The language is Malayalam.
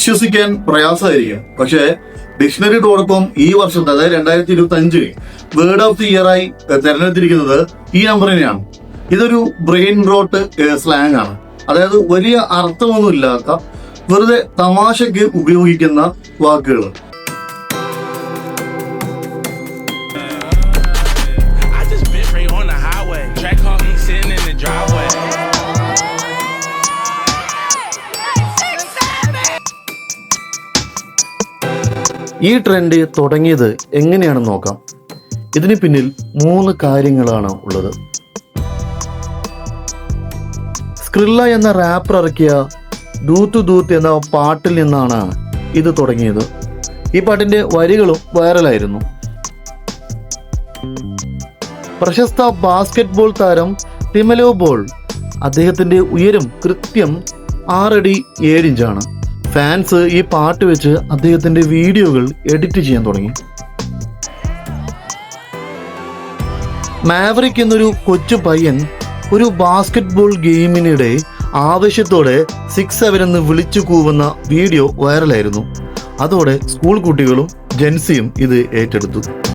വിശ്വസിക്കാൻ പ്രയാസമായിരിക്കും. പക്ഷേ ഡിക്ഷണറിയോടൊപ്പം ഈ വർഷത്തെ അതായത് 2025 വേർഡ് ഓഫ് ദി ഇയർ ആയി തെരഞ്ഞെടുത്തിരിക്കുന്നത് ഈ നമ്പർ തന്നെയാണ്. ഇതൊരു ബ്രെയിൻ റോട്ട് സ്ലാങ് ആണ്. അതായത് വലിയ അർത്ഥമൊന്നും ഇല്ലാത്ത വെറുതെ തമാശയ്ക്ക് ഉപയോഗിക്കുന്ന വാക്കുകൾ. ഈ ട്രെൻഡ് തുടങ്ങിയത് എങ്ങനെയാണെന്ന് നോക്കാം. ഇതിന് പിന്നിൽ 3 കാര്യങ്ങളാണ് ഉള്ളത്. സ്ക്രില്ല എന്ന റാപ്പർ ഇറക്കിയ ദൂത്ത് ദൂത്ത് എന്ന പാട്ടിൽ നിന്നാണ് ഇത് തുടങ്ങിയത്. ഈ പാട്ടിന്റെ വരികളും വൈറലായിരുന്നു. പ്രശസ്ത ബാസ്കറ്റ്ബോൾ താരം ടിമലോ ബോൾ, അദ്ദേഹത്തിന്റെ ഉയരം കൃത്യം 6 അടി 7 ഇഞ്ചാണ്. ഫാൻസ് ഈ പാട്ട് വെച്ച് അദ്ദേഹത്തിന്റെ വീഡിയോകൾ എഡിറ്റ് ചെയ്യാൻ തുടങ്ങി. മാവറിക് എന്നൊരു കൊച്ചു പയ്യൻ ഒരു ബാസ്കറ്റ്ബോൾ ഗെയിമിനിടെ ആവേശത്തോടെ 6-7 എന്ന് വിളിച്ചു കൂവുന്ന വീഡിയോ വൈറലായിരുന്നു. അതോടെ സ്കൂൾ കുട്ടികളും ജെൻസിയും ഇത് ഏറ്റെടുത്തു.